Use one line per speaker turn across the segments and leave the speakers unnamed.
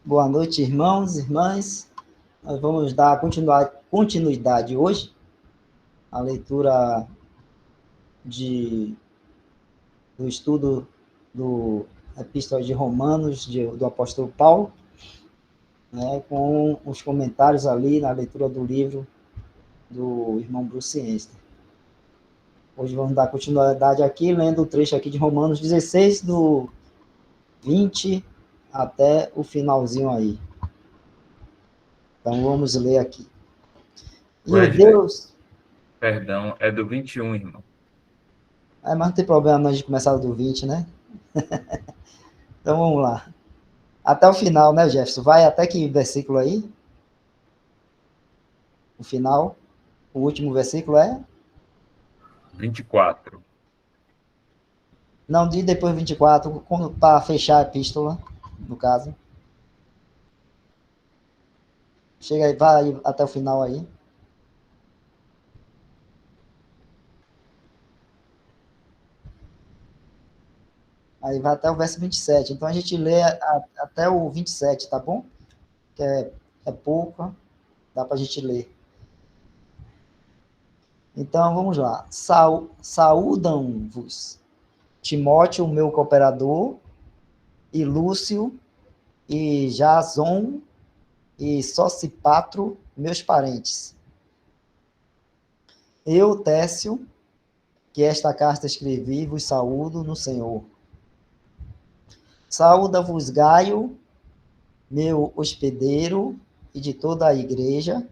Boa noite, irmãos e irmãs. Nós vamos dar continuidade hoje à leitura do estudo do Epístola de Romanos, do apóstolo Paulo, né, com os comentários ali na leitura do livro do irmão Bruce Enster. Hoje vamos dar continuidade aqui, lendo o trecho aqui de Romanos 16, do 20 até o finalzinho aí. Então vamos ler aqui. E o
Wesley,
Deus...
perdão, é do 21, irmão.
mas não tem problema nós de começar do 20, né? Então vamos lá. Até o final, né, Jefferson? Vai até que versículo aí? O final. O último versículo é?
24.
Não, de depois 24, para fechar a epístola, no caso. Chega aí, vai até o final aí. Aí vai até o verso 27. Então a gente lê até o 27, tá bom? Que é pouco, dá para a gente ler. Então vamos lá. Saúdam-vos Timóteo, meu cooperador, e Lúcio, e Jason, e Sosipatro, meus parentes. Eu, Técio, que esta carta escrevi, vos saúdo no Senhor. Saúda-vos Gaio, meu hospedeiro, e de toda a igreja.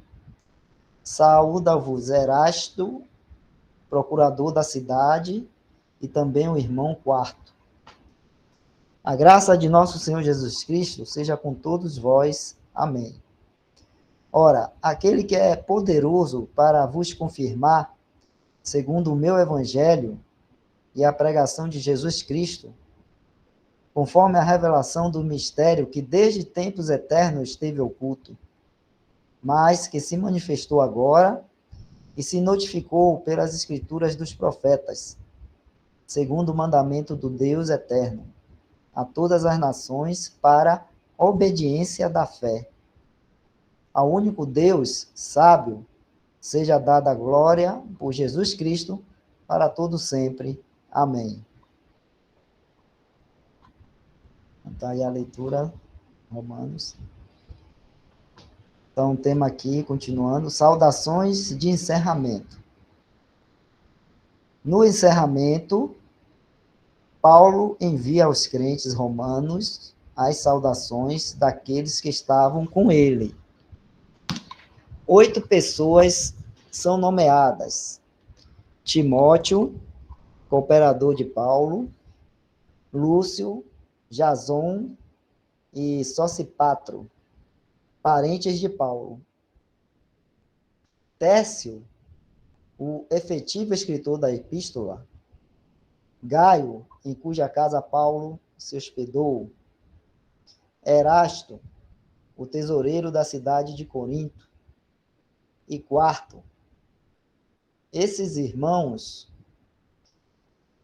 Saúda-vos Erasto, procurador da cidade, e também o irmão Quarto. A graça de nosso Senhor Jesus Cristo seja com todos vós. Amém. Ora, aquele que é poderoso para vos confirmar, segundo o meu evangelho e a pregação de Jesus Cristo, conforme a revelação do mistério que desde tempos eternos esteve oculto, mas que se manifestou agora e se notificou pelas escrituras dos profetas, segundo o mandamento do Deus eterno, a todas as nações para obediência da fé. Ao único Deus sábio seja dada a glória por Jesus Cristo para todo sempre. Amém. Então aí a leitura, Romanos. Então, o tema aqui, continuando, saudações de encerramento. No encerramento, Paulo envia aos crentes romanos as saudações daqueles que estavam com ele. 8 pessoas são nomeadas: Timóteo, cooperador de Paulo, Lúcio, Jason e Sosipatro, parentes de Paulo. Técio, o efetivo escritor da epístola, Gaio, em cuja casa Paulo se hospedou, Erasto, o tesoureiro da cidade de Corinto, e Quarto. Esses irmãos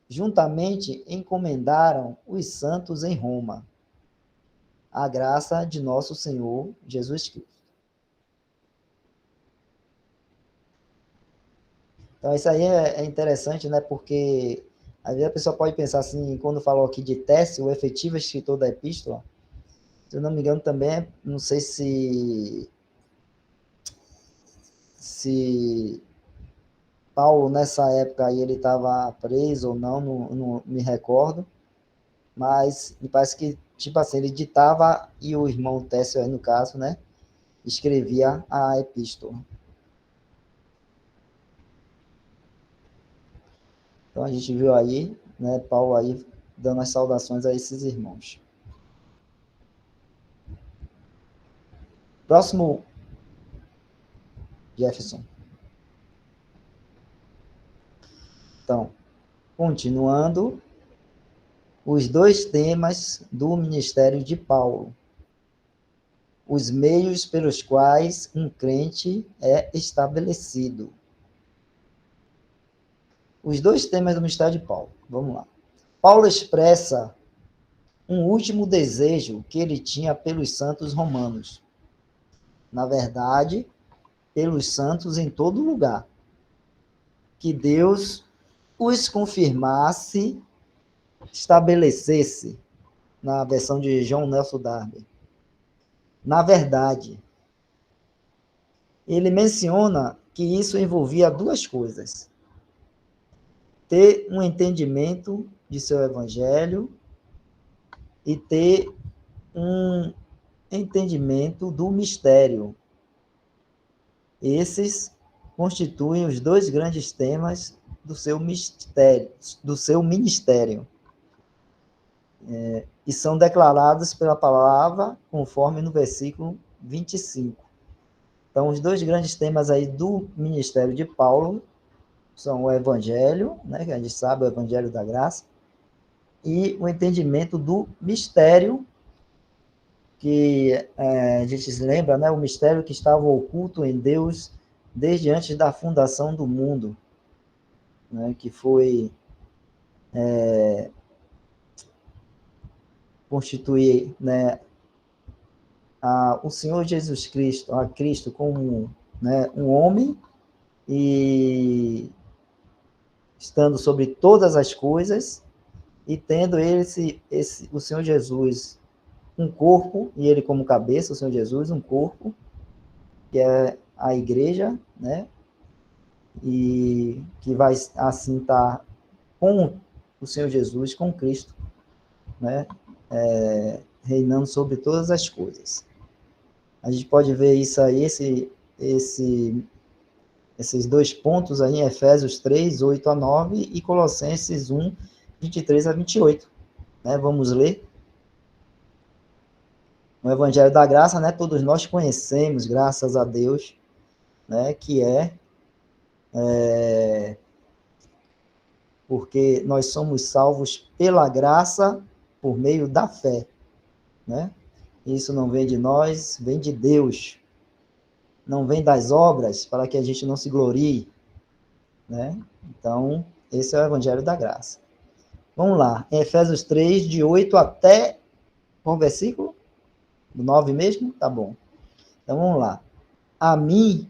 juntamente encomendaram os santos em Roma, a graça de nosso Senhor Jesus Cristo. Então, isso aí é interessante, né? Porque às vezes a pessoa pode pensar assim, quando falou aqui de Técio, o efetivo escritor da epístola, se eu não me engano também, não sei se Paulo, nessa época aí, ele estava preso ou não, não me recordo, mas me parece que, tipo assim, ele ditava e o irmão Técio aí, no caso, né, escrevia a epístola. Então a gente viu aí, né, Paulo aí dando as saudações a esses irmãos. Próximo, Jefferson. Então, continuando, os 2 temas do ministério de Paulo. Os meios pelos quais um crente é estabelecido. Os 2 temas do ministério de Paulo. Vamos lá. Paulo expressa um último desejo que ele tinha pelos santos romanos. Na verdade, pelos santos em todo lugar. Que Deus os confirmasse, estabelecesse, na versão de John Nelson Darby. Na verdade, ele menciona que isso envolvia duas coisas: ter um entendimento de seu evangelho e ter um entendimento do mistério. Esses constituem os dois grandes temas do seu ministério, e são declarados pela palavra, conforme no versículo 25. Então, os dois grandes temas aí do ministério de Paulo são o evangelho, né, que a gente sabe, o evangelho da graça, e o entendimento do mistério, que a gente se lembra, né, o mistério que estava oculto em Deus desde antes da fundação do mundo, né, que foi constituir, né, o Senhor Jesus Cristo, a Cristo como, né, um homem, e estando sobre todas as coisas, e tendo o Senhor Jesus um corpo, e ele como cabeça, o Senhor Jesus, um corpo, que é a igreja, né? E que vai assim estar com o Senhor Jesus, com Cristo, né? Reinando sobre todas as coisas. A gente pode ver isso aí, esses dois pontos aí em Efésios 3, 8 a 9 e Colossenses 1, 23 a 28. Né? Vamos ler. O Evangelho da Graça, né? Todos nós conhecemos, graças a Deus, né? Que porque nós somos salvos pela graça por meio da fé, né? Isso não vem de nós, vem de Deus. Não vem das obras, para que a gente não se glorie, né? Então, esse é o Evangelho da Graça. Vamos lá, em Efésios 3, de 8 até, qual versículo? Do 9 mesmo? Tá bom. Então, vamos lá. A mim,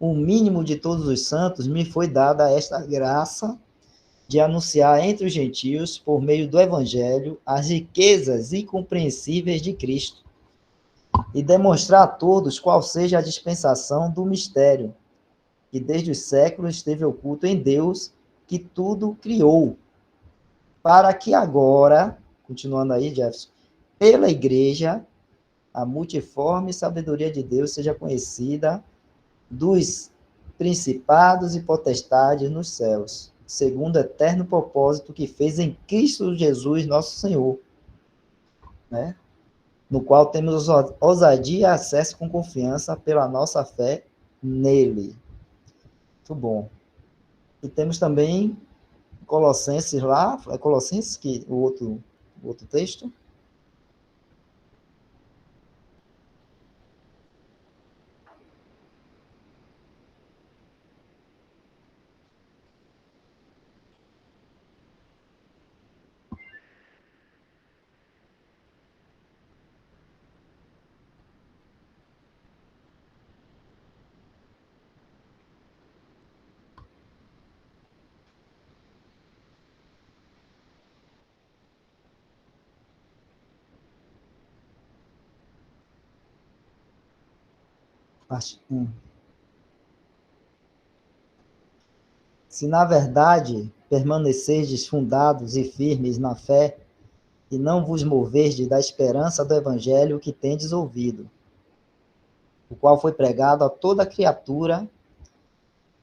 o mínimo de todos os santos, me foi dada esta graça de anunciar entre os gentios, por meio do Evangelho, as riquezas incompreensíveis de Cristo, e demonstrar a todos qual seja a dispensação do mistério, que desde os séculos esteve oculto em Deus, que tudo criou, para que agora, continuando aí, Jefferson, pela igreja, a multiforme sabedoria de Deus seja conhecida dos principados e potestades nos céus, segundo o eterno propósito que fez em Cristo Jesus, nosso Senhor, né? No qual temos ousadia e acesso com confiança pela nossa fé nele. Muito bom. E temos também Colossenses lá, é Colossenses que o outro texto? Parte 1. Se na verdade permanecerdes fundados e firmes na fé, e não vos moverdes da esperança do evangelho que tendes ouvido, o qual foi pregado a toda criatura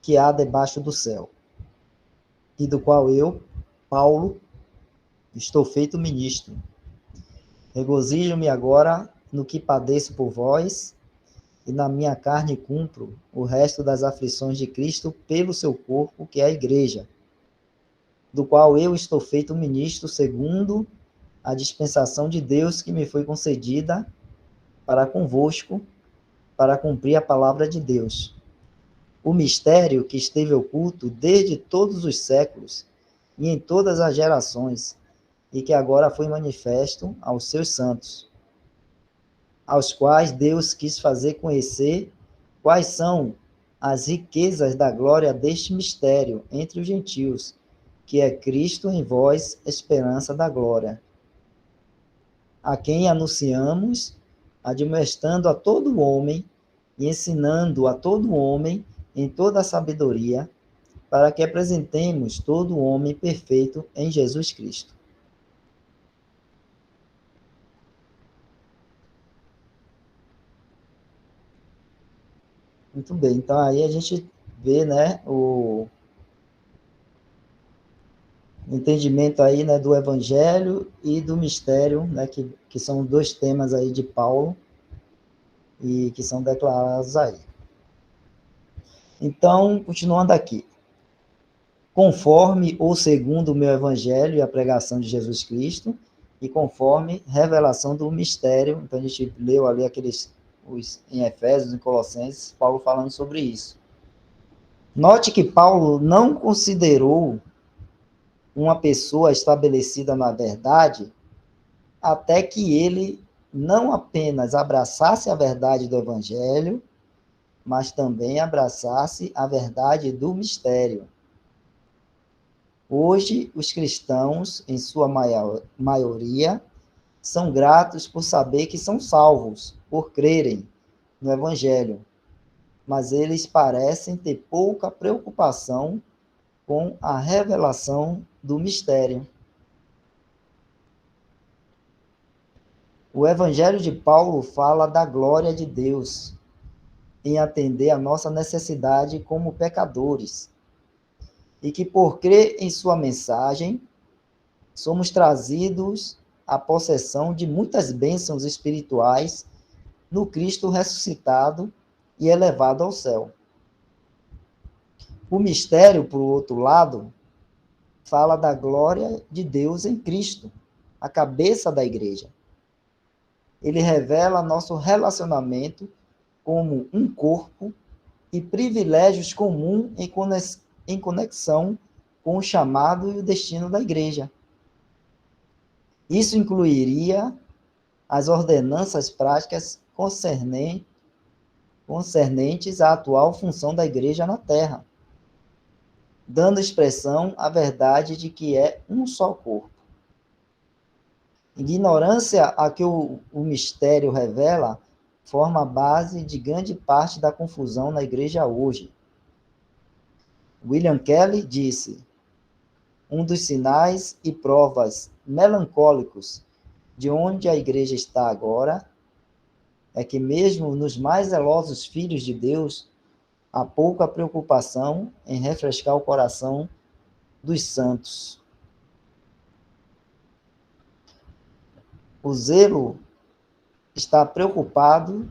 que há debaixo do céu, e do qual eu, Paulo, estou feito ministro. Regozijo-me agora no que padeço por vós, e na minha carne cumpro o resto das aflições de Cristo pelo seu corpo, que é a igreja, do qual eu estou feito ministro segundo a dispensação de Deus que me foi concedida para convosco, para cumprir a palavra de Deus. O mistério que esteve oculto desde todos os séculos e em todas as gerações, e que agora foi manifesto aos seus santos, aos quais Deus quis fazer conhecer quais são as riquezas da glória deste mistério entre os gentios, que é Cristo em vós, esperança da glória, a quem anunciamos, admoestando a todo homem e ensinando a todo homem em toda a sabedoria, para que apresentemos todo homem perfeito em Jesus Cristo. Muito bem, então aí a gente vê, né, o entendimento aí, né, do evangelho e do mistério, né, que são dois temas aí de Paulo e que são declarados aí. Então, continuando aqui. Conforme ou segundo o meu evangelho e a pregação de Jesus Cristo, e conforme revelação do mistério. Então, a gente leu ali em Efésios, em Colossenses, Paulo falando sobre isso. Note que Paulo não considerou uma pessoa estabelecida na verdade até que ele não apenas abraçasse a verdade do evangelho, mas também abraçasse a verdade do mistério. Hoje, os cristãos, em sua maioria, são gratos por saber que são salvos, por crerem no Evangelho, mas eles parecem ter pouca preocupação com a revelação do mistério. O Evangelho de Paulo fala da glória de Deus, em atender a nossa necessidade como pecadores, e que por crer em sua mensagem, somos trazidos à possessão de muitas bênçãos espirituais no Cristo ressuscitado e elevado ao céu. O mistério, por outro lado, fala da glória de Deus em Cristo, a cabeça da igreja. Ele revela nosso relacionamento como um corpo e privilégios comuns em conexão com o chamado e o destino da igreja. Isso incluiria as ordenanças práticas concernentes à atual função da igreja na terra, dando expressão à verdade de que é um só corpo. Ignorância a que o mistério revela forma a base de grande parte da confusão na igreja hoje. William Kelly disse: um dos sinais e provas melancólicos de onde a igreja está agora é que mesmo nos mais zelosos filhos de Deus, há pouca preocupação em refrescar o coração dos santos. O zelo está preocupado,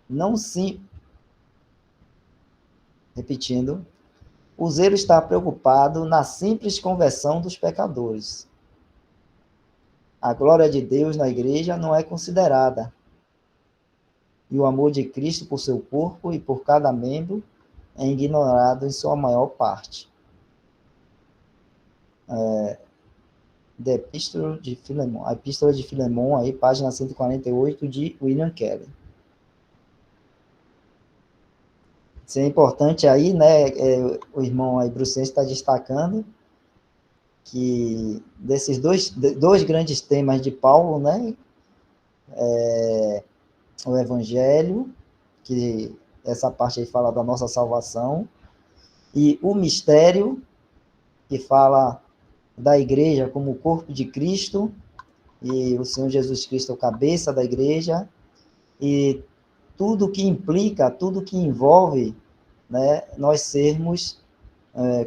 não sim. Repetindo, o zelo está preocupado na simples conversão dos pecadores. A glória de Deus na igreja não é considerada. E o amor de Cristo por seu corpo e por cada membro é ignorado em sua maior parte. A Epístola de Filemon, aí, página 148, de William Kelly. Isso é importante aí, né? O irmão aí, Brucense, está destacando que desses dois grandes temas de Paulo, né? O Evangelho, que essa parte aí fala da nossa salvação, e o mistério, que fala da igreja como o corpo de Cristo, e o Senhor Jesus Cristo é o cabeça da igreja, e tudo que implica, tudo que envolve, né, nós sermos,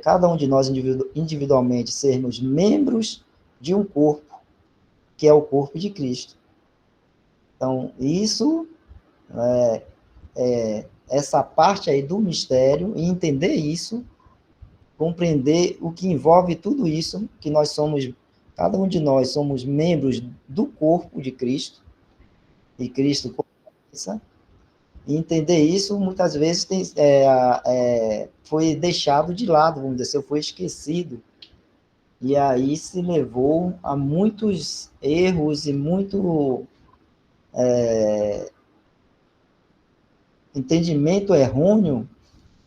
cada um de nós individualmente, sermos membros de um corpo, que é o corpo de Cristo. Então, isso, essa parte aí do mistério, e entender isso, compreender o que envolve tudo isso, que nós somos, cada um de nós somos membros do corpo de Cristo, e Cristo como cabeça, e entender isso, muitas vezes, foi deixado de lado, vamos dizer, foi esquecido, E aí se levou a muitos erros e muito entendimento errôneo,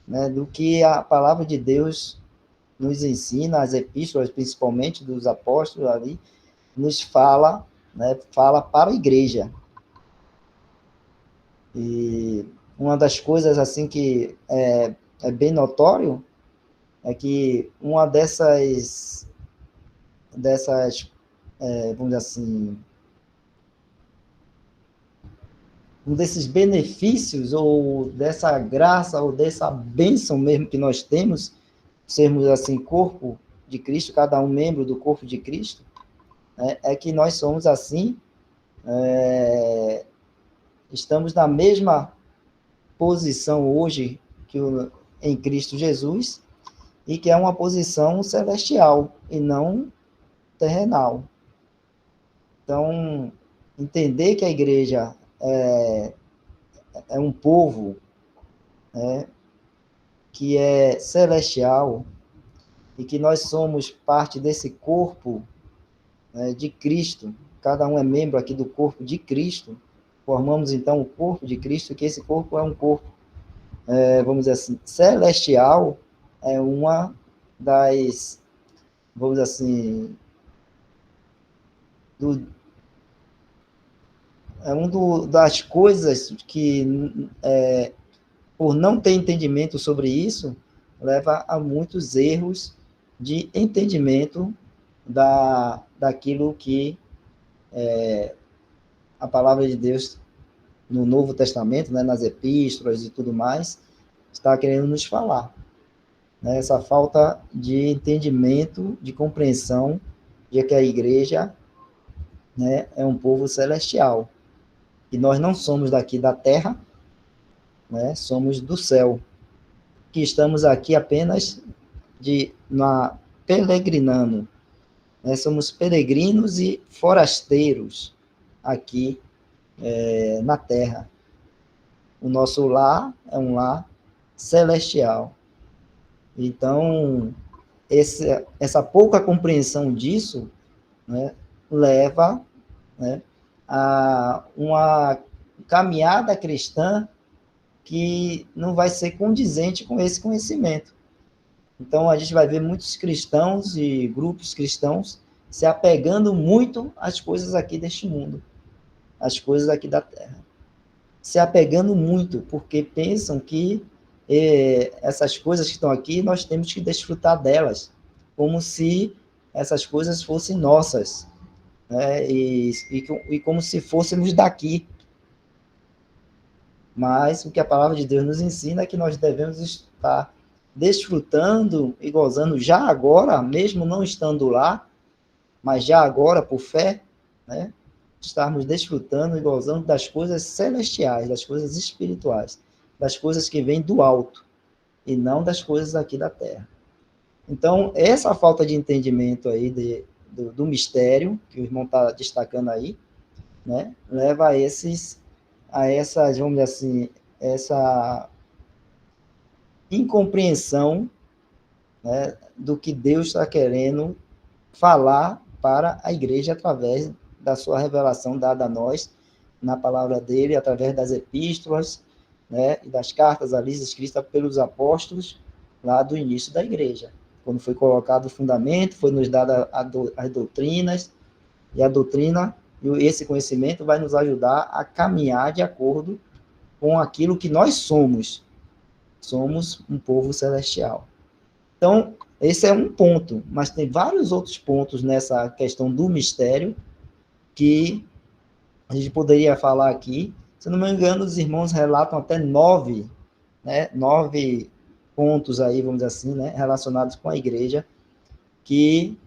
né, do que a palavra de Deus nos ensina, as epístolas, principalmente dos apóstolos ali, nos fala, né, fala para a igreja. E uma das coisas assim que é bem notório é que uma dessas vamos dizer assim, um desses benefícios ou dessa graça ou dessa bênção mesmo que nós temos, sermos assim corpo de Cristo, cada um membro do corpo de Cristo, né, é que nós somos assim, estamos na mesma posição hoje que em Cristo Jesus, e que é uma posição celestial e não terrenal. Então, entender que a igreja é um povo, né, que é celestial e que nós somos parte desse corpo, né, de Cristo, cada um é membro aqui do corpo de Cristo, formamos então o corpo de Cristo, que esse corpo é um corpo, vamos dizer assim, celestial, é uma das, vamos dizer assim, do, das coisas que, por não ter entendimento sobre isso, leva a muitos erros de entendimento daquilo que a palavra de Deus no Novo Testamento, né, nas epístolas e tudo mais, está querendo nos falar. Né, essa falta de entendimento, de compreensão de que a igreja, né, é um povo celestial. E nós não somos daqui da terra, né, somos do céu, que estamos aqui apenas peregrinando. Né, somos peregrinos e forasteiros aqui na terra. O nosso lar é um lar celestial. Então, essa pouca compreensão disso, né, leva, né, a uma caminhada cristã que não vai ser condizente com esse conhecimento. Então, a gente vai ver muitos cristãos e grupos cristãos se apegando muito às coisas aqui deste mundo, às coisas aqui da terra. Se apegando muito, porque pensam que essas coisas que estão aqui, nós temos que desfrutar delas, como se essas coisas fossem nossas, né? E como se fôssemos daqui. Mas o que a palavra de Deus nos ensina é que nós devemos estar desfrutando e gozando já agora, mesmo não estando lá, mas já agora, por fé, né? Estarmos desfrutando e gozando das coisas celestiais, das coisas espirituais, das coisas que vêm do alto, e não das coisas aqui da terra. Então, essa falta de entendimento aí do mistério, que o irmão está destacando aí, né, leva a essas, vamos dizer assim, essa incompreensão, né, do que Deus está querendo falar para a igreja através da sua revelação dada a nós na palavra dele, através das epístolas, né, e das cartas ali escritas pelos apóstolos lá do início da igreja. Quando foi colocado o fundamento, foi nos dado as doutrinas, e a doutrina e esse conhecimento vai nos ajudar a caminhar de acordo com aquilo que nós somos. Somos um povo celestial. Então, esse é um ponto, mas tem vários outros pontos nessa questão do mistério que a gente poderia falar aqui. Se não me engano, os irmãos relatam até 9, né, 9 pontos aí, vamos dizer assim, né, relacionados com a igreja, que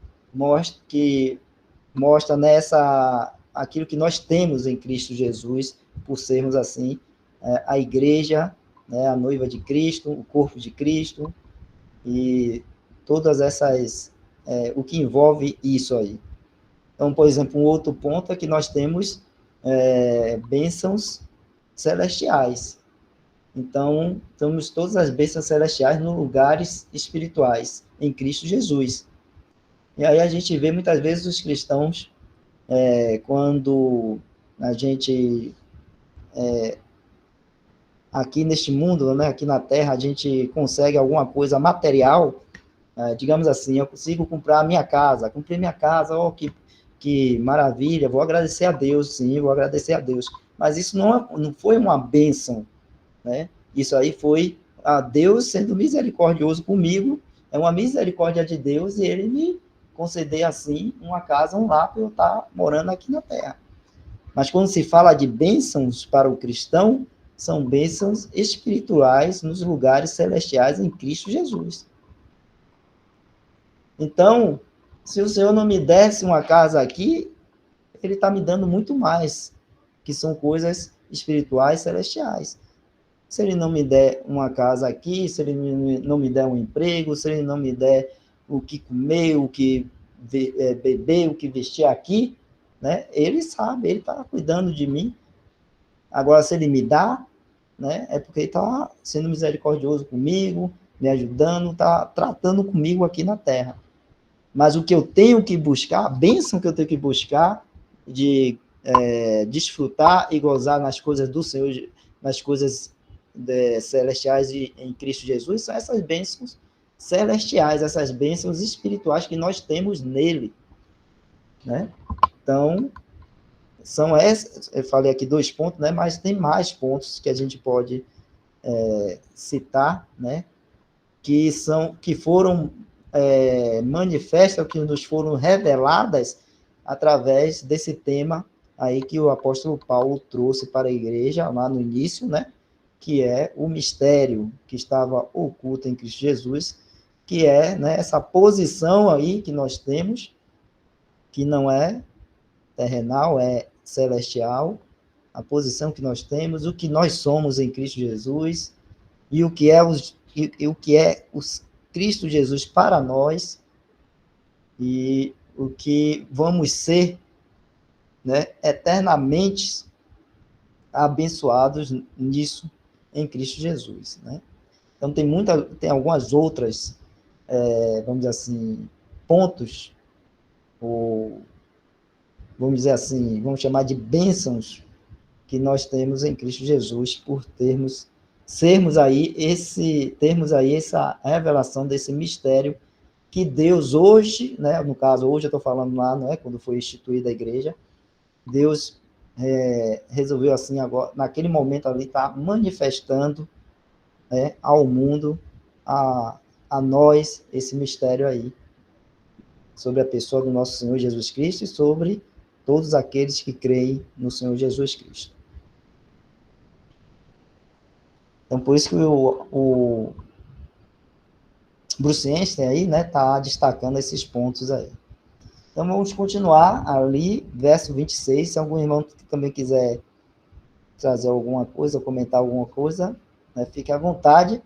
mostra nessa aquilo que nós temos em Cristo Jesus, por sermos assim, a igreja, né, a noiva de Cristo, o corpo de Cristo, e todas essas, o que envolve isso aí. Então, por exemplo, um outro ponto é que nós temos bênçãos celestiais. Então, temos todas as bênçãos celestiais nos lugares espirituais, em Cristo Jesus. E aí a gente vê muitas vezes os cristãos, quando a gente, aqui neste mundo, né, aqui na Terra, a gente consegue alguma coisa material, digamos assim, eu consigo comprar a minha casa, comprei minha casa, oh, que maravilha, vou agradecer a Deus, sim, vou agradecer a Deus. Mas isso não foi uma bênção, né? Isso aí foi a Deus sendo misericordioso comigo, é uma misericórdia de Deus, e ele me conceder, assim, uma casa, um lar, para eu estar morando aqui na Terra. Mas quando se fala de bênçãos para o cristão, são bênçãos espirituais nos lugares celestiais em Cristo Jesus. Então, se o Senhor não me desse uma casa aqui, ele está me dando muito mais, que são coisas espirituais celestiais. Se ele não me der uma casa aqui, se ele não me der um emprego, se ele não me der o que comer, o que beber, o que vestir aqui, né? Ele sabe, ele está cuidando de mim. Agora, se ele me dá, né, é porque ele está sendo misericordioso comigo, me ajudando, está tratando comigo aqui na terra. Mas o que eu tenho que buscar, a bênção que eu tenho que buscar de desfrutar e gozar nas coisas do Senhor, nas coisas celestiais e em Cristo Jesus, são essas bênçãos celestiais, essas bênçãos espirituais que nós temos nele, né? Então, são essas, eu falei aqui 2 pontos, né? Mas tem mais pontos que a gente pode citar, né? Que foram manifestas, que nos foram reveladas através desse tema aí que o apóstolo Paulo trouxe para a igreja lá no início, né? Que é o mistério que estava oculto em Cristo Jesus, que é, né, essa posição aí que nós temos, que não é terrenal, é celestial, a posição que nós temos, o que nós somos em Cristo Jesus, e o que é o Cristo Jesus para nós, e o que vamos ser, né, eternamente abençoados nisso em Cristo Jesus, né? Então tem algumas outras, vamos dizer assim, pontos, ou vamos dizer assim, vamos chamar de bênçãos que nós temos em Cristo Jesus por termos aí essa revelação desse mistério que Deus hoje, né, no caso, hoje eu estou falando lá, né, quando foi instituída a igreja, Deus resolveu assim agora, naquele momento ali, estar manifestando, né, ao mundo, a nós, esse mistério aí, sobre a pessoa do nosso Senhor Jesus Cristo e sobre todos aqueles que creem no Senhor Jesus Cristo. Então, por isso que o Bruce Einstein aí, né, tá destacando esses pontos aí. Então, vamos continuar ali, verso 26, se algum irmão que também quiser trazer alguma coisa, comentar alguma coisa, né, fique à vontade.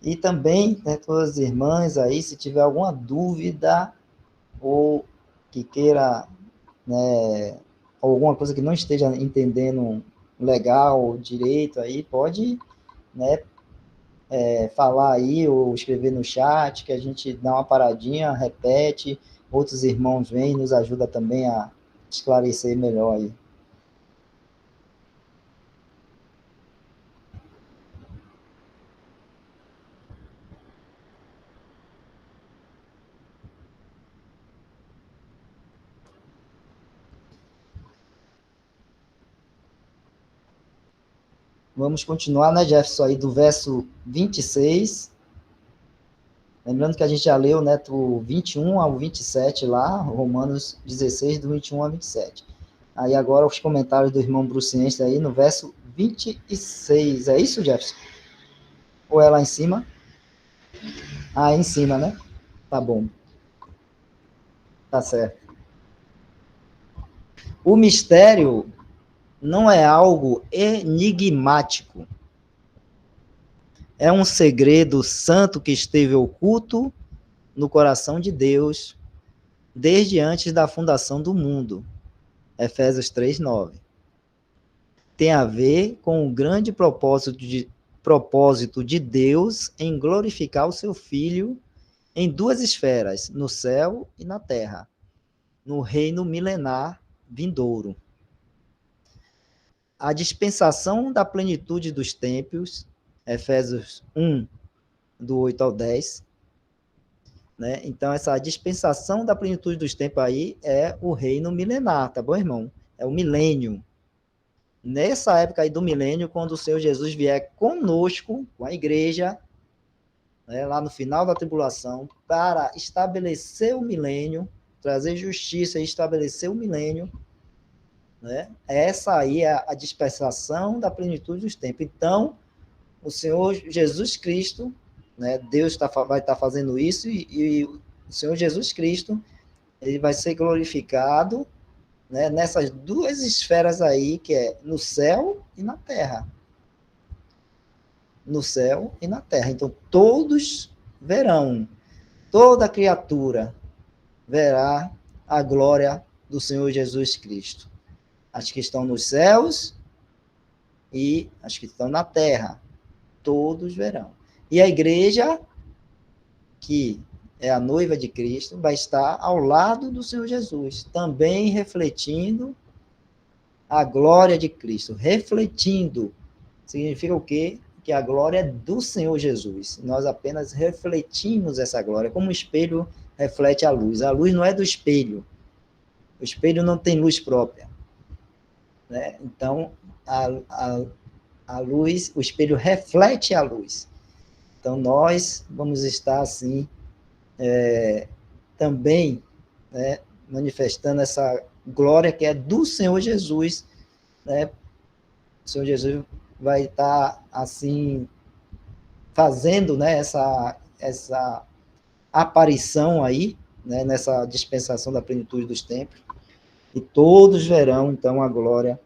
E também, né, todas as irmãs aí, se tiver alguma dúvida ou que queira, né, alguma coisa que não esteja entendendo legal, direito aí, pode, né, falar aí ou escrever no chat, que a gente dá uma paradinha, repete, outros irmãos vêm e nos ajuda também a esclarecer melhor aí. Vamos continuar, né, Jefferson, aí do verso 26. Lembrando que a gente já leu, né, do 21 ao 27 lá, Romanos 16, do 21 ao 27. Aí agora os comentários do irmão Bruciense aí no verso 26. É isso, Jefferson? Ou é lá em cima? Ah, é em cima, né? Tá bom. Tá certo. O mistério não é algo enigmático. É um segredo santo que esteve oculto no coração de Deus desde antes da fundação do mundo. Efésios 3:9. Tem a ver com o grande propósito de Deus em glorificar o seu Filho em duas esferas, no céu e na terra, no reino milenar vindouro. A dispensação da plenitude dos tempos, Efésios 1, do 8 ao 10, né? Então, essa dispensação da plenitude dos tempos aí é o reino milenar, tá bom, irmão? É o milênio. Nessa época aí do milênio, quando o Senhor Jesus vier conosco, com a igreja, né, lá no final da tribulação, para estabelecer o milênio, trazer justiça e estabelecer o milênio, né? Essa aí é a dispensação da plenitude dos tempos. Então, o Senhor Jesus Cristo, né, Deus vai estar fazendo isso e o Senhor Jesus Cristo, ele vai ser glorificado, né, nessas duas esferas aí, que é no céu e na terra. No céu e na terra. Então, todos verão, toda criatura verá a glória do Senhor Jesus Cristo. As que estão nos céus e as que estão na terra. Todos verão. E a igreja, que é a noiva de Cristo, vai estar ao lado do Senhor Jesus, também refletindo a glória de Cristo. Refletindo significa o quê? Que a glória é do Senhor Jesus. Nós apenas refletimos essa glória, como o espelho reflete a luz. A luz não é do espelho. O espelho não tem luz própria, né? Então, a luz, o espelho reflete a luz. Então, nós vamos estar, assim, também, né, manifestando essa glória que é do Senhor Jesus, né? O Senhor Jesus vai estar, assim, fazendo, né, essa aparição aí, né, nessa dispensação da plenitude dos tempos, e todos verão, então, a glória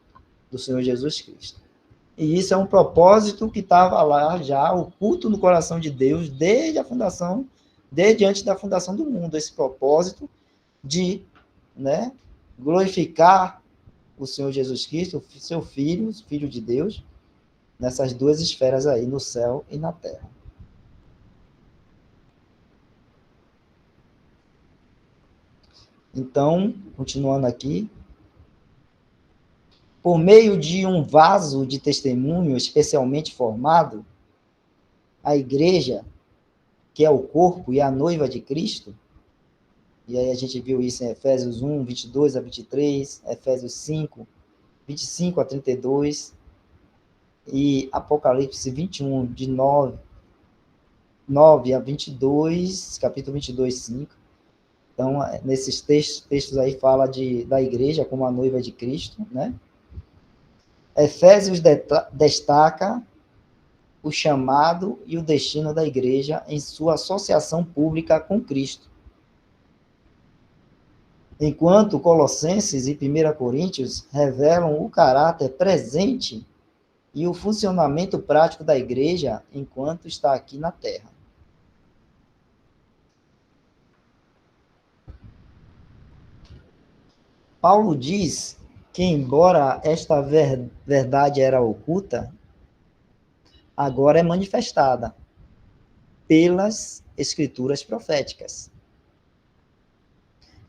do Senhor Jesus Cristo. E isso é um propósito que estava lá já, oculto no coração de Deus, desde antes da fundação do mundo, esse propósito de, né, glorificar o Senhor Jesus Cristo, seu Filho, Filho de Deus, nessas duas esferas aí, no céu e na terra. Então, continuando aqui, por meio de um vaso de testemunho especialmente formado, a igreja, que é o corpo e a noiva de Cristo, e aí a gente viu isso em Efésios 1, 22 a 23, Efésios 5, 25 a 32, e Apocalipse 21, de 9 a 22, capítulo 22, 5. Então, nesses textos aí fala da igreja como a noiva de Cristo, né? Efésios destaca o chamado e o destino da igreja em sua associação pública com Cristo. Enquanto Colossenses e 1 Coríntios revelam o caráter presente e o funcionamento prático da igreja enquanto está aqui na Terra. Paulo diz que, embora esta verdade era oculta, agora é manifestada pelas escrituras proféticas.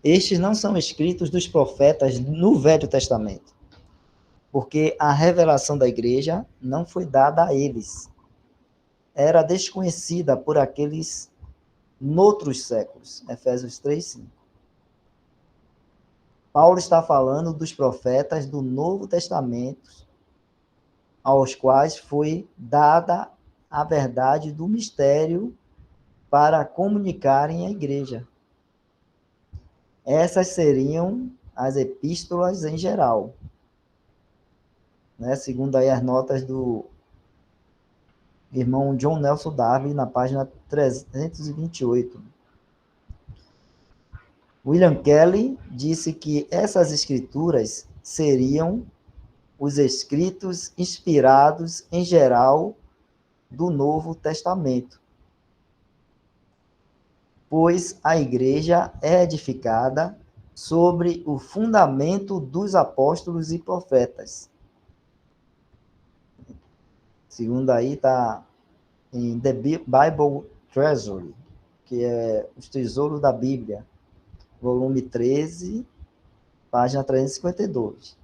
Estes não são escritos dos profetas no Velho Testamento, porque a revelação da igreja não foi dada a eles. Era desconhecida por aqueles noutros séculos. Efésios 3, 5. Paulo está falando dos profetas do Novo Testamento, aos quais foi dada a verdade do mistério para comunicarem à igreja. Essas seriam as epístolas em geral, né? Segundo aí as notas do irmão John Nelson Darby, na página 328. William Kelly disse que essas escrituras seriam os escritos inspirados em geral do Novo Testamento, pois a igreja é edificada sobre o fundamento dos apóstolos e profetas. Segundo aí está em The Bible Treasury. que é Os Tesouros da Bíblia, volume 13, página 352.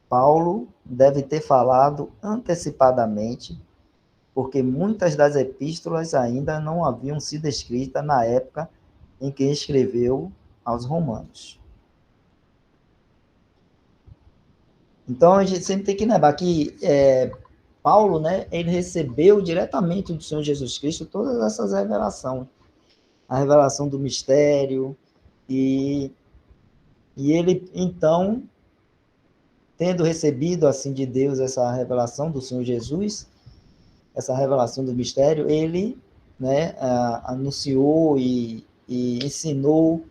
Paulo deve ter falado antecipadamente, porque muitas das epístolas ainda não haviam sido escritas na época em que escreveu aos Romanos. Então, a gente sempre tem que lembrar que Paulo, né, ele recebeu diretamente do Senhor Jesus Cristo todas essas revelações. A revelação do mistério, e ele, então, tendo recebido, assim, de Deus essa revelação do Senhor Jesus, essa revelação do mistério, ele, né, anunciou e ensinou,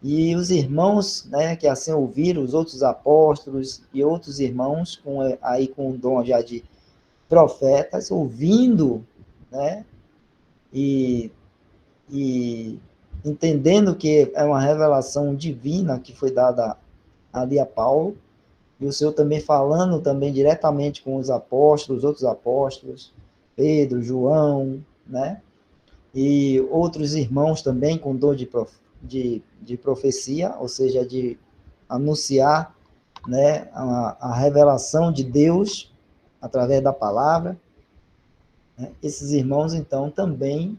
e os irmãos, né, que assim ouviram, os outros apóstolos e outros irmãos, com o dom já de profetas, ouvindo, né, e entendendo que é uma revelação divina que foi dada ali a Paulo, e o Senhor também falando também diretamente com os apóstolos, outros apóstolos, Pedro, João, né, e outros irmãos também com dom de profecia, ou seja, de anunciar, né, a revelação de Deus através da palavra, né? Esses irmãos, então, também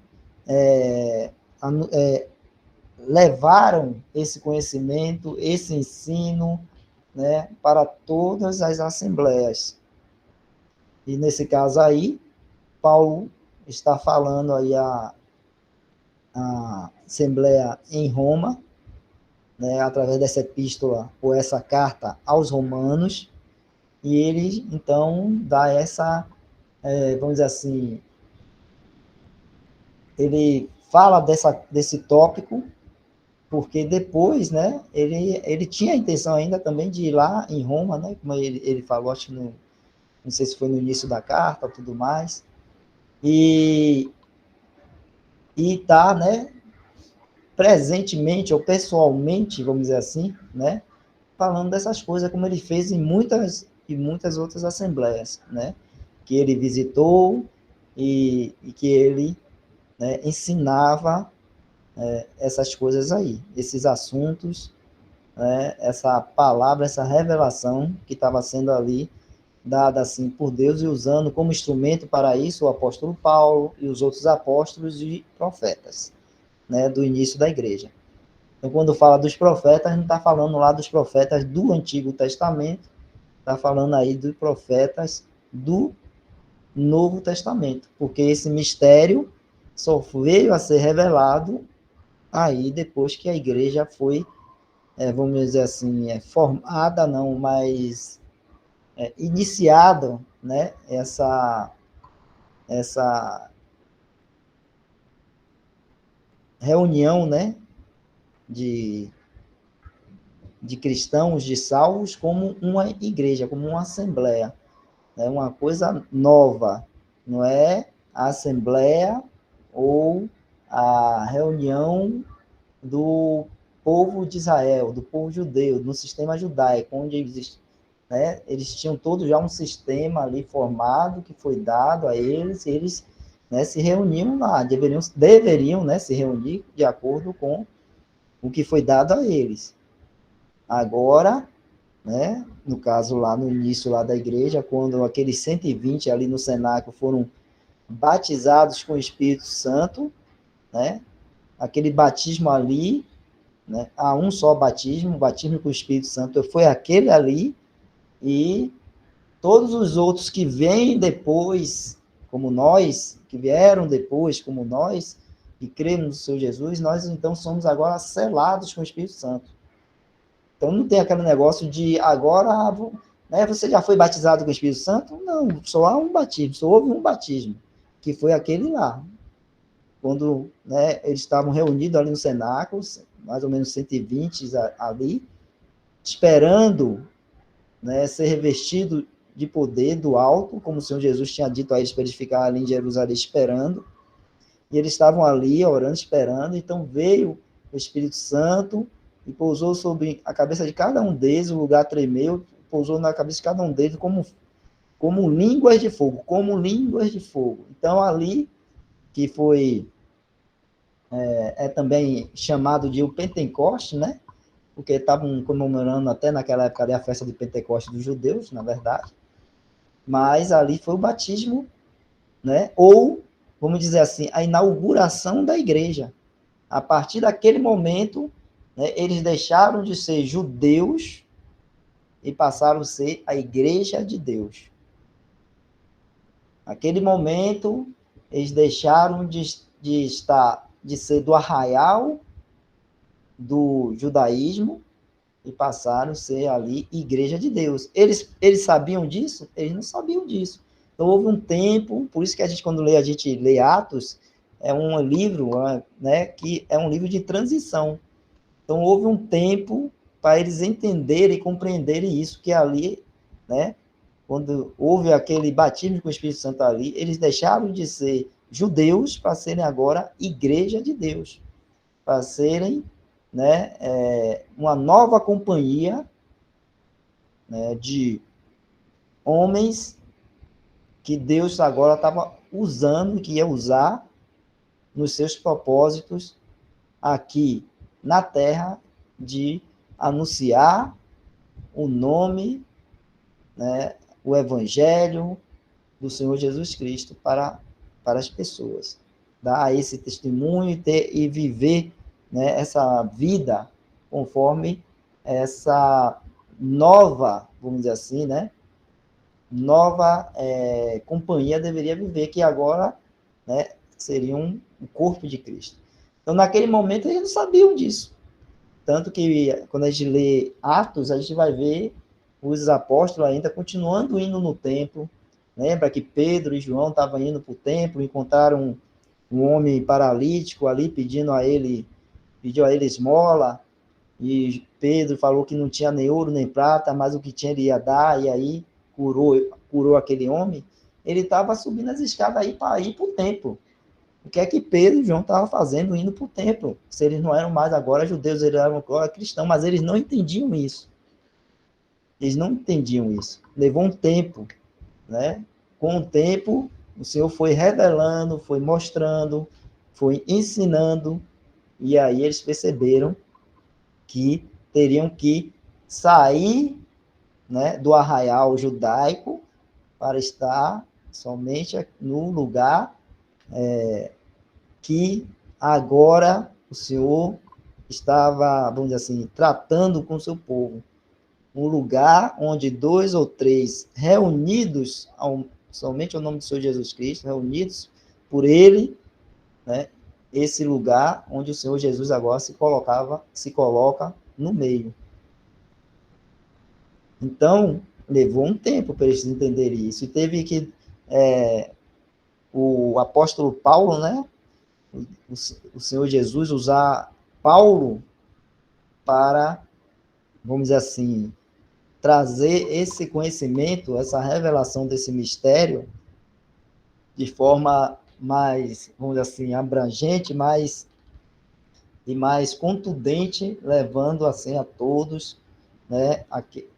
levaram esse conhecimento, esse ensino, né, para todas as assembleias. E nesse caso aí, Paulo está falando aí a assembleia em Roma, né, através dessa epístola ou essa carta aos romanos, e ele então dá essa, vamos dizer assim, ele fala desse tópico, porque depois, né, ele tinha a intenção ainda também de ir lá em Roma, né, como ele falou, acho que não sei se foi no início da carta, tudo mais, e tá, né, presentemente ou pessoalmente, vamos dizer assim, né, falando dessas coisas como ele fez em muitas e muitas outras assembleias, né, que ele visitou e que ele, né, ensinava essas coisas aí, esses assuntos, né, essa palavra, essa revelação que estava sendo ali dada assim por Deus e usando como instrumento para isso o apóstolo Paulo e os outros apóstolos e profetas, né, do início da igreja. Então, quando fala dos profetas, não está falando lá dos profetas do Antigo Testamento, está falando aí dos profetas do Novo Testamento, porque esse mistério só veio a ser revelado aí depois que a igreja foi, vamos dizer assim, formada, não, mas iniciada, né, essa reunião, né, de cristãos, de salvos, como uma igreja, como uma assembleia. É uma coisa nova, não é a assembleia ou a reunião do povo de Israel, do povo judeu, no sistema judaico, onde existe, né, eles tinham todo já um sistema ali formado, que foi dado a eles, e eles, né, se reuniam lá, deveriam, né, se reunir de acordo com o que foi dado a eles. Agora, né, no caso lá no início lá da igreja, quando aqueles 120 ali no cenáculo foram batizados com o Espírito Santo, né, aquele batismo ali, né, há um só batismo, o batismo com o Espírito Santo foi aquele ali, e todos os outros que vêm depois, como nós, que vieram depois, como nós, que cremos no Senhor Jesus, nós então somos agora selados com o Espírito Santo. Então não tem aquele negócio de agora, né, você já foi batizado com o Espírito Santo? Não, só há um batismo, só houve um batismo, que foi aquele lá. Quando, né, eles estavam reunidos ali no cenáculo, mais ou menos 120 ali, esperando, né, ser revestido de poder do alto, como o Senhor Jesus tinha dito a eles para eles ficarem ali em Jerusalém esperando, e eles estavam ali orando, esperando, então veio o Espírito Santo e pousou sobre a cabeça de cada um deles, o lugar tremeu, pousou na cabeça de cada um deles como línguas de fogo, como línguas de fogo. Então ali que foi é também chamado de o Pentecoste, né? Porque estavam comemorando até naquela época a festa de Pentecoste dos judeus, na verdade. Mas ali foi o batismo, né? Ou, vamos dizer assim, a inauguração da igreja. A partir daquele momento, né, eles deixaram de ser judeus e passaram a ser a igreja de Deus. Naquele momento, eles deixaram de ser do arraial do judaísmo e passaram a ser ali igreja de Deus. Eles sabiam disso? Eles não sabiam disso. Então houve um tempo, por isso que a gente lê Atos, é um livro, né, que é um livro de transição. Então houve um tempo para eles entenderem e compreenderem isso, que ali, né, quando houve aquele batismo com o Espírito Santo ali, eles deixaram de ser judeus para serem agora igreja de Deus, para serem, né, uma nova companhia, né, de homens que Deus agora estava usando, que ia usar nos seus propósitos aqui na terra, de anunciar o nome, né, o evangelho do Senhor Jesus Cristo para as pessoas. Dar esse testemunho e viver, né, essa vida conforme essa nova, vamos dizer assim, né, nova companhia deveria viver, que agora, né, seria o corpo de Cristo. Então, naquele momento, eles não sabiam disso. Tanto que, quando a gente lê Atos, a gente vai ver os apóstolos ainda continuando indo no templo. Lembra que Pedro e João estavam indo para o templo, encontraram um homem paralítico ali, pediu a ele esmola, e Pedro falou que não tinha nem ouro nem prata, mas o que tinha ele ia dar, e aí curou aquele homem. Ele estava subindo as escadas aí para ir para o templo. O que é que Pedro e João estavam fazendo indo para o templo? Se eles não eram mais agora judeus, eles eram agora cristãos, mas eles não entendiam isso. Eles não entendiam isso. Levou um tempo, né? Com o tempo, o Senhor foi revelando, foi mostrando, foi ensinando, e aí eles perceberam que teriam que sair, né, do arraial judaico para estar somente no lugar que agora o Senhor estava, vamos dizer assim, tratando com o seu povo. Um lugar onde 2 ou 3 reunidos somente ao nome do Senhor Jesus Cristo, reunidos por Ele, né? Esse lugar onde o Senhor Jesus agora se coloca no meio. Então, levou um tempo para eles entenderem isso. E teve que o apóstolo Paulo, né? O Senhor Jesus usar Paulo para, vamos dizer assim, trazer esse conhecimento, essa revelação desse mistério de forma mais, vamos dizer assim, abrangente, e mais contundente, levando assim a todos, né,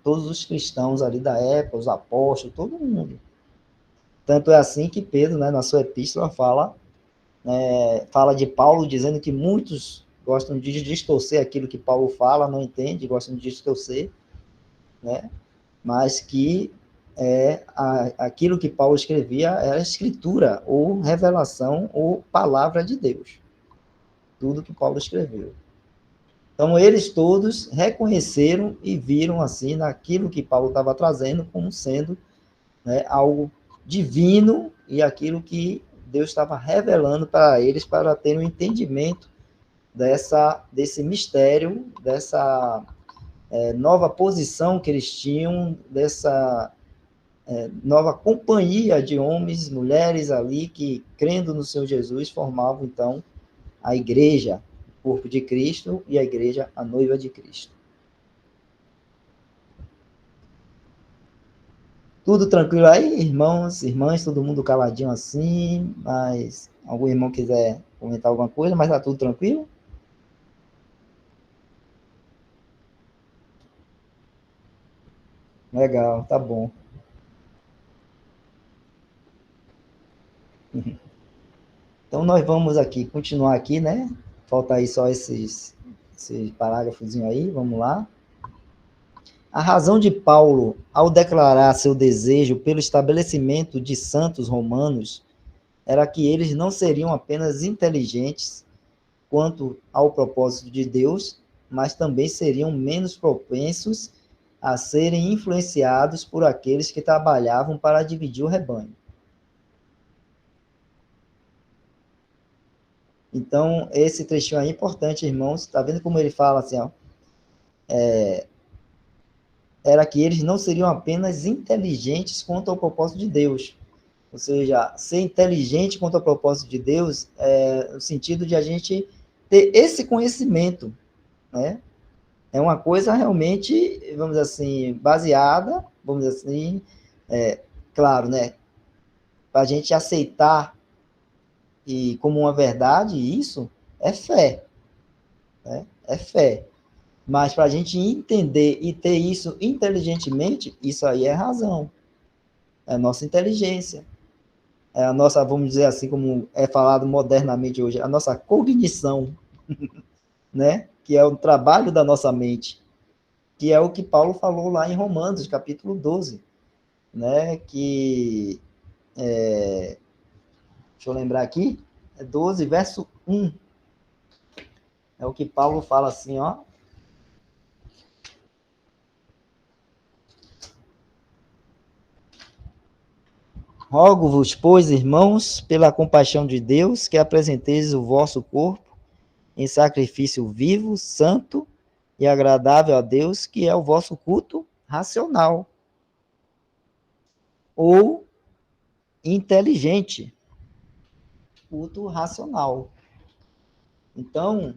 todos os cristãos ali da época, os apóstolos, todo mundo. Tanto é assim que Pedro, né, na sua epístola, fala de Paulo, dizendo que muitos gostam de distorcer aquilo que Paulo fala, não entende, gostam de distorcer, né? Mas que aquilo que Paulo escrevia era escritura, ou revelação, ou palavra de Deus. Tudo que Paulo escreveu. Então, eles todos reconheceram e viram, assim, naquilo que Paulo estava trazendo, como sendo, né, algo divino, e aquilo que Deus estava revelando para eles, para terem um entendimento desse mistério, dessa nova posição que eles tinham, dessa nova companhia de homens e mulheres ali que, crendo no Senhor Jesus, formavam, então, a igreja, o corpo de Cristo, e a igreja, a noiva de Cristo. Tudo tranquilo aí, irmãos, irmãs, todo mundo caladinho assim, mas algum irmão quiser comentar alguma coisa, mas tá tudo tranquilo? Legal, tá bom. Então, nós vamos aqui, continuar aqui, né? Falta aí só esse parágrafozinho aí, vamos lá. A razão de Paulo, ao declarar seu desejo pelo estabelecimento de santos romanos, era que eles não seriam apenas inteligentes quanto ao propósito de Deus, mas também seriam menos propensos a serem influenciados por aqueles que trabalhavam para dividir o rebanho. Então, esse trechinho aí é importante, irmãos. Está vendo como ele fala assim, ó? Era que eles não seriam apenas inteligentes quanto ao propósito de Deus. Ou seja, ser inteligente quanto ao propósito de Deus é no sentido de a gente ter esse conhecimento, né? É uma coisa realmente, vamos dizer assim, baseada, vamos dizer assim, claro, né? Para a gente aceitar e como uma verdade, isso é fé, né? É fé. Mas para a gente entender e ter isso inteligentemente, isso aí é razão. É a nossa inteligência. É a nossa, vamos dizer assim, como é falado modernamente hoje, a nossa cognição, né? Que é o trabalho da nossa mente, que é o que Paulo falou lá em Romanos, capítulo 12, né? Que, deixa eu lembrar aqui, é 12, verso 1. É o que Paulo fala assim, ó. Rogo-vos, pois, irmãos, pela compaixão de Deus, que apresenteis o vosso corpo em sacrifício vivo, santo e agradável a Deus, que é o vosso culto racional ou inteligente, culto racional. Então,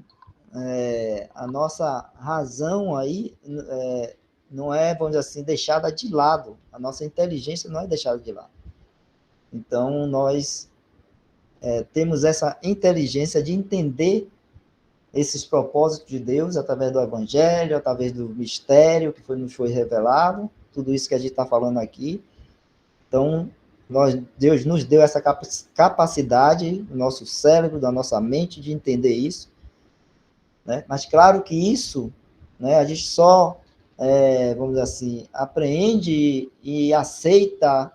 a nossa razão aí não é, vamos dizer assim, deixada de lado. A nossa inteligência não é deixada de lado. Então, nós temos essa inteligência de entender esses propósitos de Deus através do Evangelho, através do mistério que nos foi revelado, tudo isso que a gente está falando aqui. Então, Deus nos deu essa capacidade, do nosso cérebro, da nossa mente, de entender isso. Né? Mas, claro que isso, né, a gente só, vamos dizer assim, apreende e aceita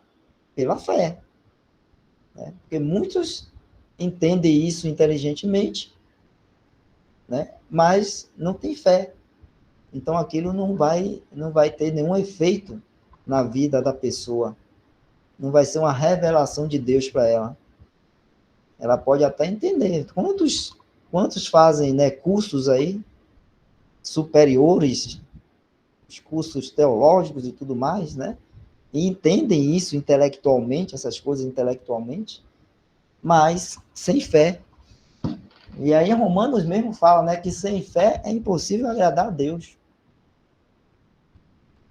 pela fé. Né? Porque muitos entendem isso inteligentemente, né? Mas não tem fé. Então, aquilo não vai ter nenhum efeito na vida da pessoa. Não vai ser uma revelação de Deus para ela. Ela pode até entender. Quantos fazem, né, cursos aí superiores, os cursos teológicos e tudo mais, né? E entendem isso intelectualmente, essas coisas intelectualmente, mas sem fé. E aí Romanos mesmo fala, né, que sem fé é impossível agradar a Deus.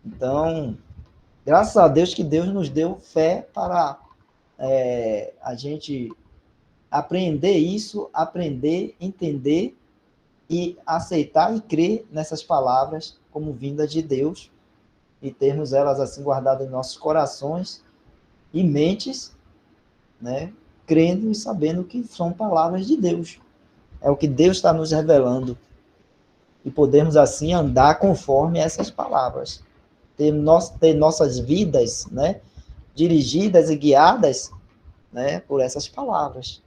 Então, graças a Deus que Deus nos deu fé para a gente aprender isso, aprender, entender e aceitar e crer nessas palavras como vindas de Deus e termos elas assim guardadas em nossos corações e mentes, né, crendo e sabendo que são palavras de Deus. É o que Deus está nos revelando e podemos assim andar conforme essas palavras. Ter nossas vidas, né, dirigidas e guiadas, né, por essas palavras.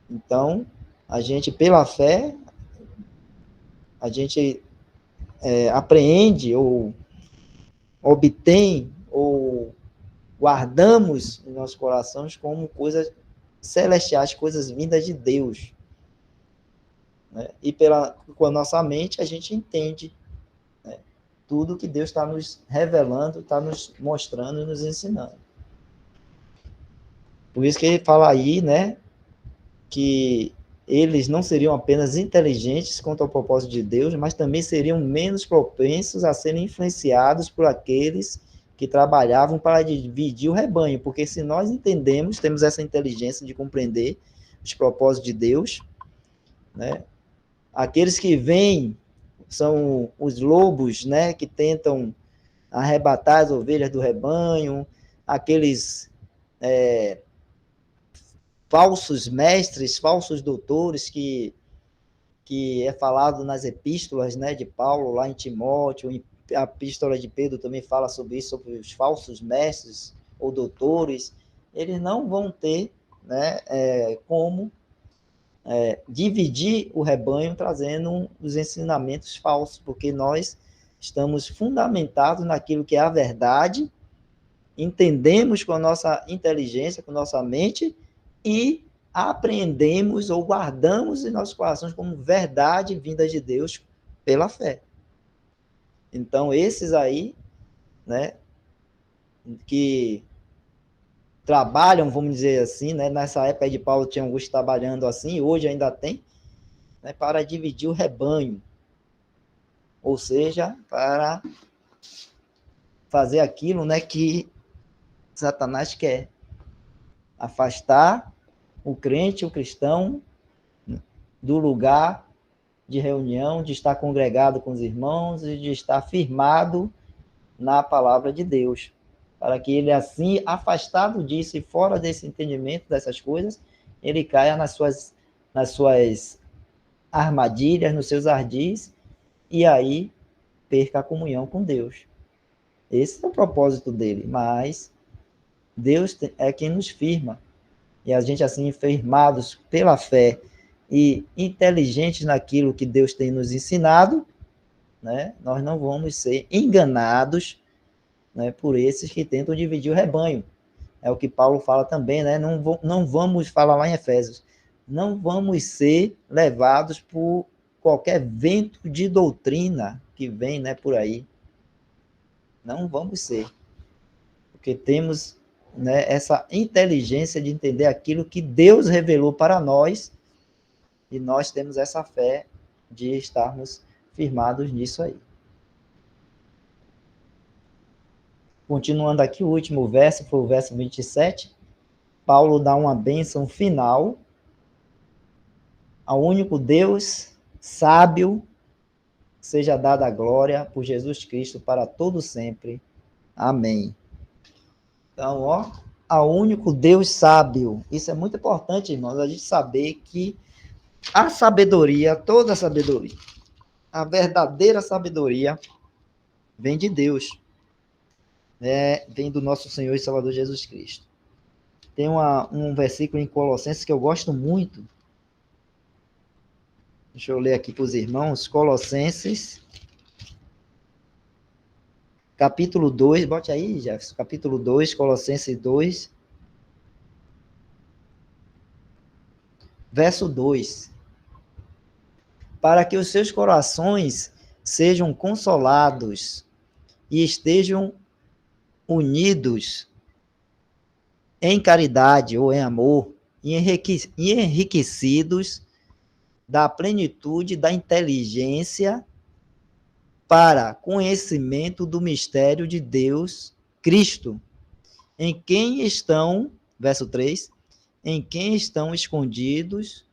Então, a gente, pela fé, a gente apreende ou obtém ou guardamos em nossos corações como coisas celestiais, coisas vindas de Deus. Né? E com a nossa mente a gente entende, né, tudo que Deus está nos revelando, está nos mostrando e nos ensinando. Por isso que ele fala aí, né, que eles não seriam apenas inteligentes quanto ao propósito de Deus, mas também seriam menos propensos a serem influenciados por aqueles que trabalhavam para dividir o rebanho, porque se nós entendemos, temos essa inteligência de compreender os propósitos de Deus, né? Aqueles que vêm são os lobos, né, que tentam arrebatar as ovelhas do rebanho, aqueles falsos mestres, falsos doutores, que é falado nas epístolas, né, de Paulo, lá em Timóteo, a epístola de Pedro também fala sobre isso, sobre os falsos mestres ou doutores. Eles não vão ter, né, como dividir o rebanho trazendo os ensinamentos falsos, porque nós estamos fundamentados naquilo que é a verdade, entendemos com a nossa inteligência, com a nossa mente, e apreendemos ou guardamos em nossos corações como verdade vinda de Deus pela fé. Então, esses aí, né, que trabalham, vamos dizer assim, né, nessa época de Paulo tinha alguns trabalhando assim, hoje ainda tem, né, para dividir o rebanho, ou seja, para fazer aquilo, né, que Satanás quer, afastar o crente, o cristão, do lugar de reunião, de estar congregado com os irmãos e de estar firmado na palavra de Deus, para que ele assim, afastado disso e fora desse entendimento dessas coisas, ele caia nas suas armadilhas, nos seus ardis, e aí perca a comunhão com Deus. Esse é o propósito dele, mas Deus é quem nos firma, e a gente assim, firmados pela fé e inteligentes naquilo que Deus tem nos ensinado, né, nós não vamos ser enganados, né, por esses que tentam dividir o rebanho. É o que Paulo fala também, né? Não vamos falar lá em Efésios, não vamos ser levados por qualquer vento de doutrina que vem, né, por aí. Não vamos ser, porque temos, né, essa inteligência de entender aquilo que Deus revelou para nós, e nós temos essa fé de estarmos firmados nisso aí. Continuando aqui, o último verso foi o verso 27. Paulo dá uma bênção final ao único Deus sábio, seja dada a glória por Jesus Cristo para todo sempre. Amém. Então, ó, ao único Deus sábio. Isso é muito importante, irmãos, a gente saber que a sabedoria, toda a sabedoria, a verdadeira sabedoria vem de Deus, vem do nosso Senhor e Salvador Jesus Cristo. Tem um versículo em Colossenses que eu gosto muito. Deixa eu ler aqui para os irmãos. Colossenses, capítulo 2, bote aí, Jefferson, capítulo 2, Colossenses 2, verso 2. Para que os seus corações sejam consolados e estejam unidos em caridade ou em amor, e enriquecidos da plenitude da inteligência para conhecimento do mistério de Deus, Cristo, em quem estão, verso 3, em quem estão escondidos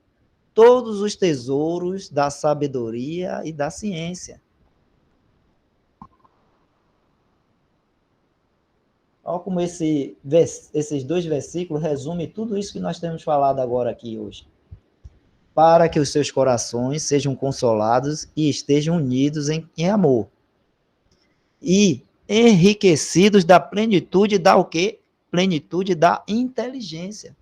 todos os tesouros da sabedoria e da ciência. Olha como esses dois versículos resumem tudo isso que nós temos falado agora aqui hoje. Para que os seus corações sejam consolados e estejam unidos em amor. E enriquecidos da plenitude da o quê? Plenitude da inteligência.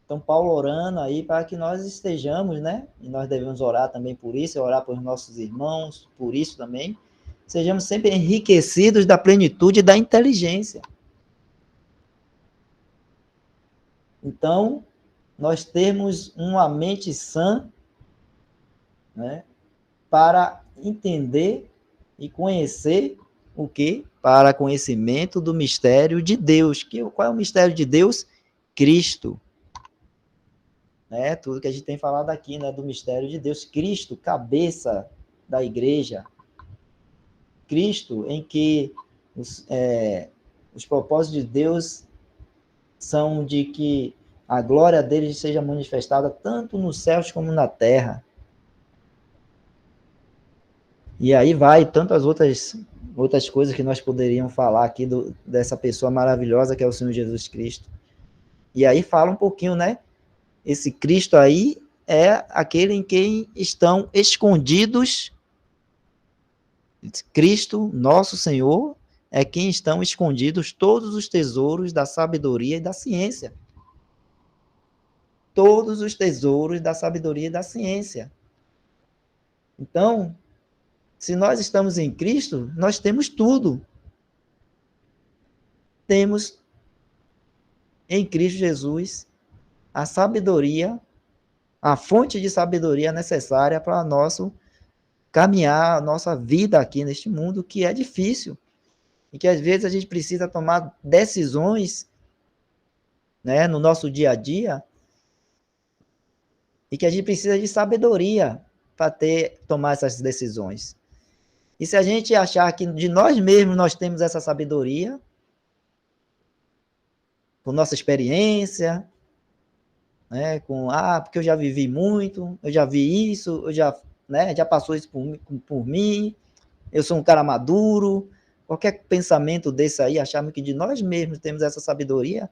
Então, Paulo orando aí para que nós estejamos, né? E nós devemos orar também por isso, orar por nossos irmãos, por isso também. Sejamos sempre enriquecidos da plenitude da inteligência. Então, nós temos uma mente sã, né, para entender e conhecer o quê? Para conhecimento do mistério de Deus. Qual é o mistério de Deus? Cristo. Né? Tudo que a gente tem falado aqui, né, do mistério de Deus. Cristo, cabeça da igreja. Cristo, em que os propósitos de Deus são de que a glória dele seja manifestada tanto nos céus como na terra. E aí vai tantas outras coisas que nós poderíamos falar aqui dessa pessoa maravilhosa que é o Senhor Jesus Cristo. E aí fala um pouquinho, né? Esse Cristo aí é aquele em quem estão escondidos. Cristo, nosso Senhor, é quem estão escondidos todos os tesouros da sabedoria e da ciência. Todos os tesouros da sabedoria e da ciência. Então, se nós estamos em Cristo, nós temos tudo. Temos em Cristo Jesus a sabedoria, a fonte de sabedoria necessária para nosso caminhar, a nossa vida aqui neste mundo, que é difícil. E que às vezes a gente precisa tomar decisões, né, no nosso dia a dia, e que a gente precisa de sabedoria para tomar essas decisões. E se a gente achar que de nós mesmos nós temos essa sabedoria, com nossa experiência, né, porque eu já vivi muito, eu já vi isso, já passou isso por mim, eu sou um cara maduro, qualquer pensamento desse aí, acharmos que de nós mesmos temos essa sabedoria,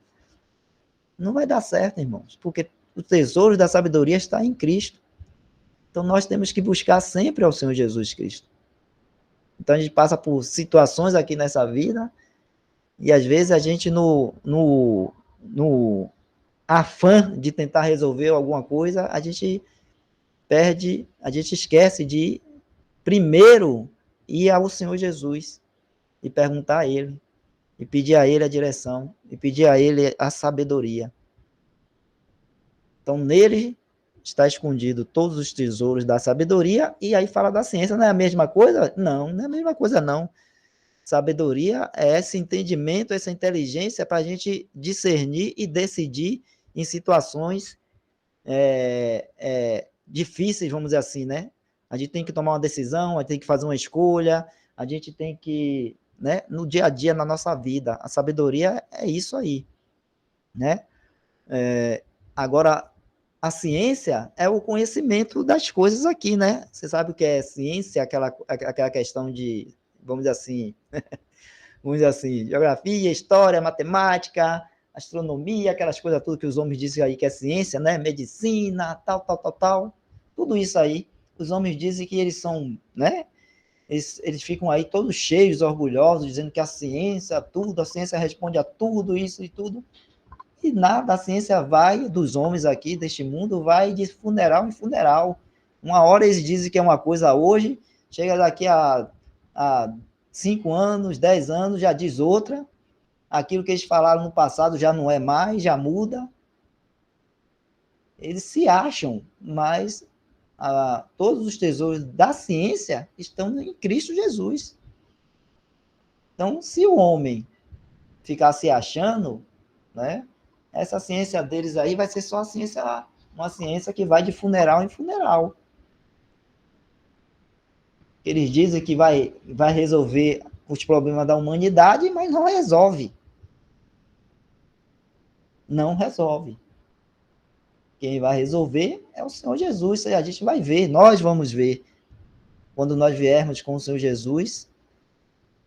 não vai dar certo, irmãos, porque o tesouro da sabedoria está em Cristo. Então nós temos que buscar sempre ao Senhor Jesus Cristo. Então a gente passa por situações aqui nessa vida e às vezes a gente no afã de tentar resolver alguma coisa, a gente esquece de primeiro ir ao Senhor Jesus e perguntar a Ele, e pedir a Ele a direção, e pedir a Ele a sabedoria. Então nele está escondido todos os tesouros da sabedoria, e aí fala da ciência. Não é a mesma coisa? Não, não é a mesma coisa, não. Sabedoria é esse entendimento, essa inteligência para a gente discernir e decidir em situações difíceis, vamos dizer assim, né? A gente tem que tomar uma decisão, a gente tem que fazer uma escolha, a gente tem que, né, no dia a dia, na nossa vida. A sabedoria é isso aí, né? Agora, a ciência é o conhecimento das coisas aqui, né? Você sabe o que é ciência, aquela questão de, vamos dizer assim, geografia, história, matemática, astronomia, aquelas coisas tudo que os homens dizem aí que é ciência, né? Medicina, tal. Tudo isso aí, os homens dizem que eles são, né? Eles ficam aí todos cheios, orgulhosos, dizendo que a ciência responde a tudo, isso e tudo. E nada, a ciência vai, dos homens aqui, deste mundo, vai de funeral em funeral. Uma hora eles dizem que é uma coisa hoje, chega daqui a 5 anos, 10 anos, já diz outra. Aquilo que eles falaram no passado já não é mais, já muda. Eles se acham, mas todos os tesouros da ciência estão em Cristo Jesus. Então, se o homem ficar se achando, né, essa ciência deles aí vai ser só uma ciência que vai de funeral em funeral. Eles dizem que vai resolver os problemas da humanidade, mas não resolve. Não resolve. Quem vai resolver é o Senhor Jesus. Isso aí a gente vai ver, nós vamos ver. Quando nós viermos com o Senhor Jesus,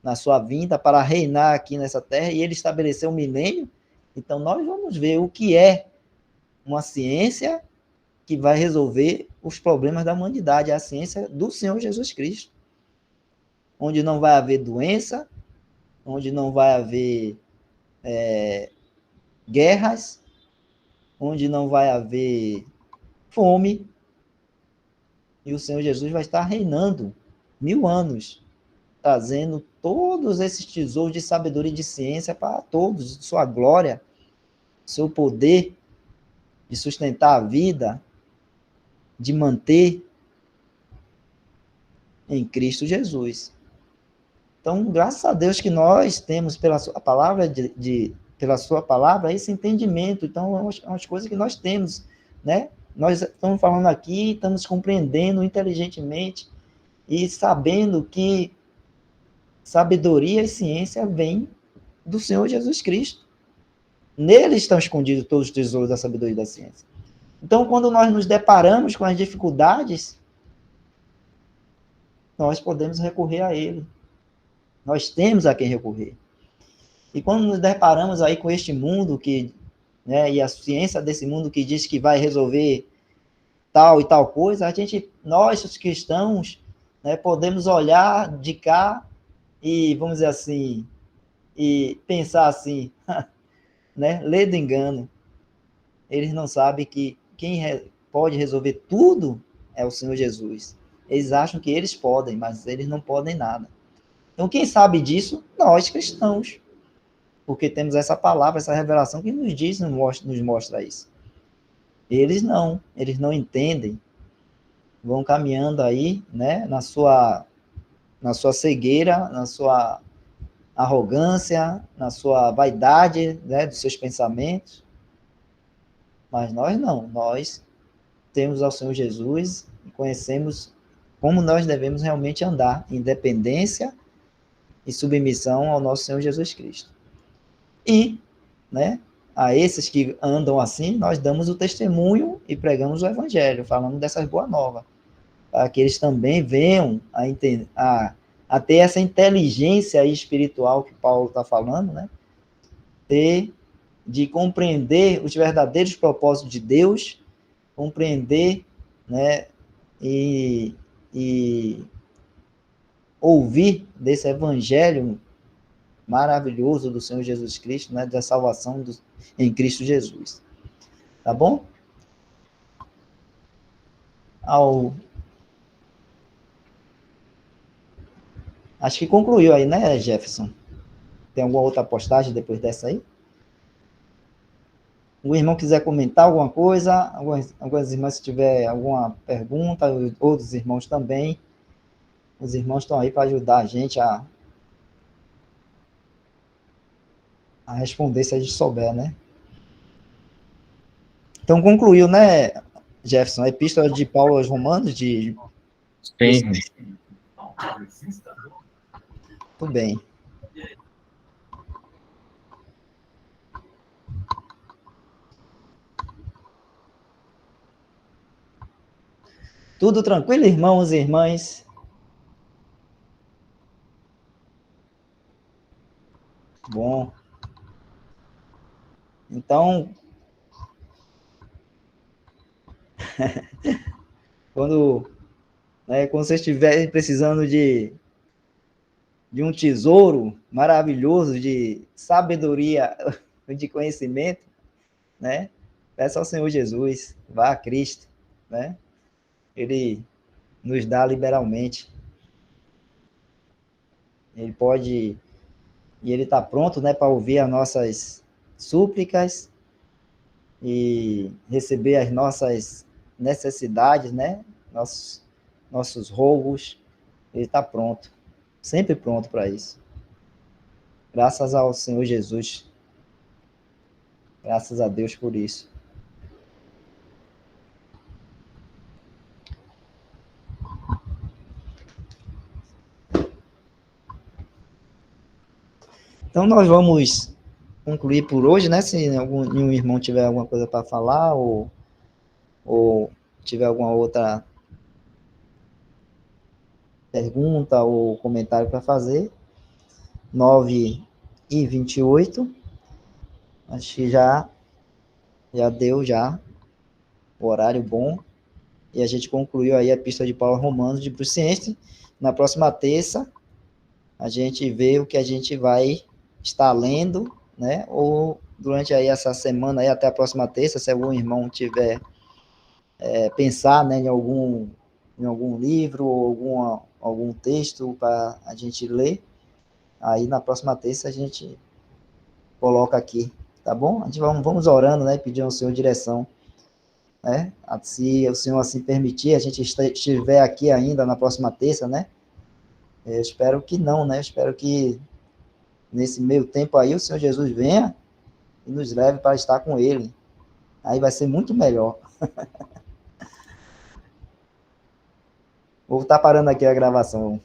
na sua vinda, para reinar aqui nessa terra, e ele estabeleceu um milênio, então nós vamos ver o que é uma ciência que vai resolver os problemas da humanidade, a ciência do Senhor Jesus Cristo. Onde não vai haver doença, onde não vai haver guerras, onde não vai haver fome, e o Senhor Jesus vai estar reinando 1000 anos, trazendo todos esses tesouros de sabedoria e de ciência para todos, sua glória, seu poder de sustentar a vida, de manter em Cristo Jesus. Então, graças a Deus que nós temos pela sua palavra, pela sua palavra, esse entendimento. Então, é umas coisas que nós temos, né? Nós estamos falando aqui, estamos compreendendo inteligentemente e sabendo que sabedoria e ciência vêm do Senhor Jesus Cristo. Nele estão escondidos todos os tesouros da sabedoria e da ciência. Então, quando nós nos deparamos com as dificuldades, nós podemos recorrer a Ele. Nós temos a quem recorrer. E quando nos deparamos aí com este mundo que, né, e a ciência desse mundo que diz que vai resolver tal e tal coisa, nós, os cristãos, né, podemos olhar de cá e, vamos dizer assim, e pensar assim, né, lê do engano. Eles não sabem que quem pode resolver tudo é o Senhor Jesus. Eles acham que eles podem, mas eles não podem nada. Então, quem sabe disso? Nós, cristãos. Porque temos essa palavra, essa revelação que nos diz, nos mostra isso. Eles não entendem. Vão caminhando aí, né, na sua cegueira, na sua arrogância, na sua vaidade, né, dos seus pensamentos. Mas nós não, nós temos ao Senhor Jesus e conhecemos como nós devemos realmente andar em dependência e submissão ao nosso Senhor Jesus Cristo. E, né, a esses que andam assim, nós damos o testemunho e pregamos o evangelho, falando dessas boas novas, para que eles também venham a ter essa inteligência espiritual que Paulo está falando, né, de compreender os verdadeiros propósitos de Deus, compreender, né, e ouvir desse evangelho maravilhoso do Senhor Jesus Cristo, né, da salvação em Cristo Jesus. Tá bom? Acho que concluiu aí, né, Jefferson? Tem alguma outra postagem depois dessa aí? O irmão quiser comentar alguma coisa, algumas irmãs, se tiver alguma pergunta, outros irmãos também, os irmãos estão aí para ajudar a gente a responder se a gente souber, né? Então, concluiu, né, Jefferson, a epístola de Paulo aos Romanos,
Sim.
Tudo bem. Tudo tranquilo, irmãos e irmãs? Bom. Então, quando vocês estiverem precisando de um tesouro maravilhoso de sabedoria, de conhecimento, né? Peça ao Senhor Jesus, vá a Cristo, né? Ele nos dá liberalmente. Ele pode, e ele está pronto, né, para ouvir as nossas súplicas e receber as nossas necessidades, né? Nossos roubos. Ele está pronto, sempre pronto para isso. Graças ao Senhor Jesus. Graças a Deus por isso. Então, nós vamos concluir por hoje, né? Se nenhum irmão tiver alguma coisa para falar ou tiver alguma outra pergunta ou comentário para fazer, 9h28, acho que já deu o horário bom, e a gente concluiu aí a epístola de Paulo Romanos de Bruciense. Na próxima terça, a gente vê o que a gente vai estar lendo, né, ou durante aí essa semana, aí até a próxima terça, se algum irmão tiver pensar, né, em algum livro ou algum texto para a gente ler, aí na próxima terça a gente coloca aqui, tá bom? A gente vamos orando, né, pedindo ao Senhor direção, né? Se o Senhor assim permitir, a gente estiver aqui ainda na próxima terça, né? Eu espero que não, né? Eu espero que nesse meio tempo aí o Senhor Jesus venha e nos leve para estar com Ele. Aí vai ser muito melhor. Vou estar parando aqui a gravação.